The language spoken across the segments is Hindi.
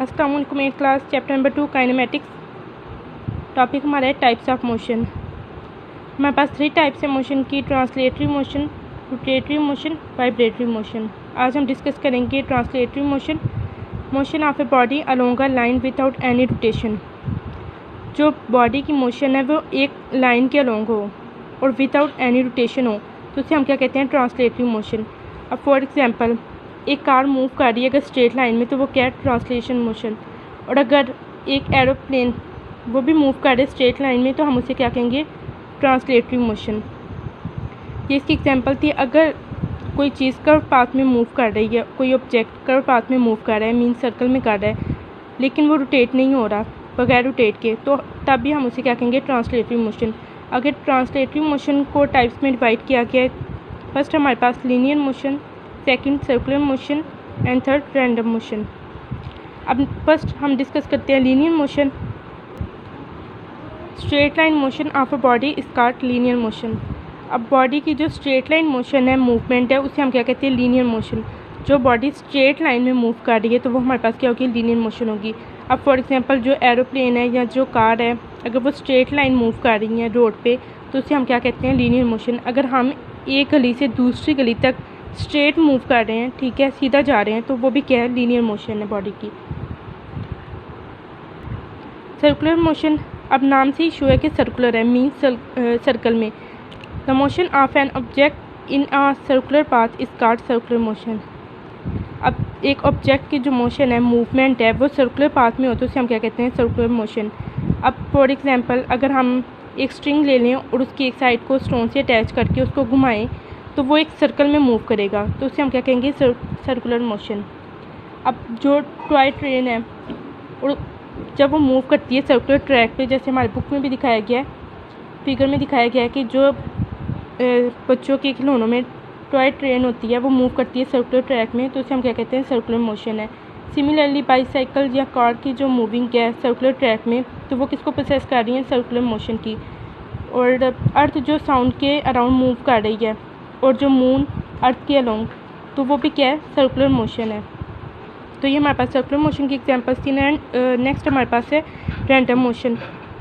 अस्सलाम वालेकुम eight class chapter number 2 kinematics. Topic हमारा है टाइप्स ऑफ मोशन। हमारे पास 3 टाइप्स है मोशन की, translatory motion, rotatory motion, vibratory motion. आज हम डिस्कस करेंगे translatory motion. Motion of a body along a line without any rotation. जो बॉडी की मोशन है वो एक लाइन के अलोंग हो और विदाउट एनी रोटेशन हो तो उसे हम क्या कहते हैं, ट्रांसलेटरी मोशन। अब फॉर एग्जांपल एक कार मूव कर रही है अगर स्ट्रेट लाइन में तो वो क्या है, ट्रांसलेशन मोशन। और अगर एक एरोप्लेन वो भी मूव कर रहे स्ट्रेट लाइन में तो हम उसे क्या कहेंगे, ट्रांसलेटरी मोशन। ये इसकी एग्जांपल थी। अगर कोई चीज़ कर्व पाथ में मूव कर रही है, कोई ऑब्जेक्ट कर्व पाथ में मूव कर रहा है, मीन सर्कल में कर रहा है, लेकिन वो रोटेट नहीं हो रहा बगैर रोटेट के, तो तब भी हम उसे क्या कहेंगे, ट्रांसलेटरी मोशन। अगर ट्रांसलेटरी मोशन को टाइप्स में डिवाइड किया गया है, फर्स्ट हमारे पास linear motion, second circular motion and third random motion. अब फर्स्ट हम डिस्कस करते हैं linear motion. Straight line motion of a body is called linear motion. अब बॉडी की जो स्ट्रेट लाइन मोशन है, मूवमेंट है, उसे हम क्या कहते हैं, लीनियर मोशन। जो बॉडी स्ट्रेट लाइन में मूव कर रही है तो वो हमारे पास क्या होगी, लीनियर मोशन होगी। अब फॉर एग्जांपल जो एरोप्लेन है या जो कार है, अगर वो स्ट्रेट लाइन मूव कर रही है रोड पे तो उसे हम क्या कहते हैं, लीनियर मोशन। अगर हम एक गली से दूसरी गली तक स्ट्रेट मूव कर रहे हैं, ठीक है, सीधा जा रहे हैं, तो वो भी क्या है, लीनियर मोशन है बॉडी की। सर्कुलर मोशन, अब नाम से ही शो है कि सर्कुलर है, मीन सर्कल में। The motion of an object in a circular path is called circular motion. अब एक ऑब्जेक्ट की जो मोशन है, मूवमेंट है, वो सर्कुलर पाथ में हो तो उसे हम क्या कहते हैं, सर्कुलर मोशन। अब फॉर एग्जांपल अगर हम एक स्ट्रिंग ले लें और उसकी एक साइड को स्टोन से अटैच करके उसको घुमाएं तो वो एक सर्कल में मूव करेगा तो उसे हम क्या कहेंगे, सर्कुलर मोशन। अब जो टॉय ट्रेन है और जब वो मूव करती है सर्कुलर ट्रैक पे, जैसे हमारे बुक में भी दिखाया गया है, फिगर में दिखाया गया है कि जो बच्चों के खिलौनों में टॉय ट्रेन होती है वो मूव करती है सर्कुलर ट्रैक में तो उसे हम क्या कहते हैं, सर्कुलर मोशन है। सिमिलरली बाईसाइकिल या कार की जो मूविंग है सर्कुलर ट्रैक में तो वो किसको प्रोसेस कर रही है, सर्कुलर मोशन की। और अर्थ जो साउंड के अराउंड मूव कर रही है और जो मून अर्थ के अलोंग तो वो भी क्या है, सर्कुलर मोशन है। तो ये हमारे पास सर्कुलर मोशन की एग्जांपल्स थी। नेक्स्ट हमारे पास है रैंडम मोशन।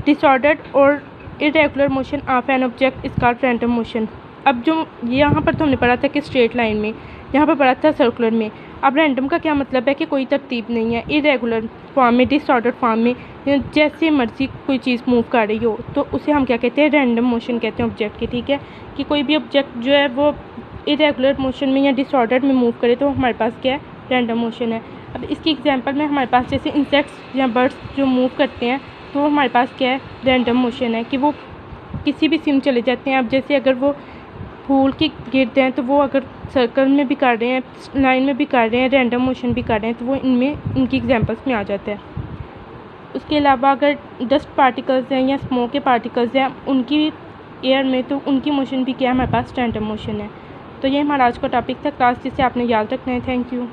डिसऑर्डर्ड और irregular motion of an object is called random motion. अब जो यहाँ पर तो हमने पढ़ा था कि स्ट्रेट लाइन में, यहाँ पर पढ़ा था सर्कुलर में। अब रैंडम का क्या मतलब है कि कोई तरतीब नहीं है, इरेगुलर फॉर्म में, डिसऑर्डर्ड फॉर्म में, जैसे मर्जी कोई चीज़ मूव कर रही हो तो उसे हम क्या कहते हैं, रैंडम मोशन कहते हैं ऑब्जेक्ट की। ठीक है, कि कोई भी ऑब्जेक्ट जो है वो इरेगुलर मोशन में या डिसऑर्डर में मूव करे तो हमारे पास क्या है, रैंडम मोशन है। अब इसकी एग्जांपल में हमारे पास जैसे इंसेक्ट्स या बर्ड्स जो मूव करते हैं तो हमारे पास क्या है, रैंडम मोशन है, कि वो किसी भी सीम चले जाते हैं। अब जैसे अगर वो फूल के गिरते हैं तो वो अगर सर्कल में भी कर रहे हैं, लाइन में भी कर रहे हैं, रैंडम मोशन भी कर रहे हैं तो वो इनमें इनकी एग्जांपल्स में आ जाता है। उसके अलावा अगर डस्ट पार्टिकल्स हैं या स्मोक के पार्टिकल्स हैं उनकी एयर में तो उनकी मोशन भी क्या है, हमारे पास रैंडम मोशन है। तो ये हमारा आज का टॉपिक था क्लास, जिसे आपने याद रखना है। Thank you.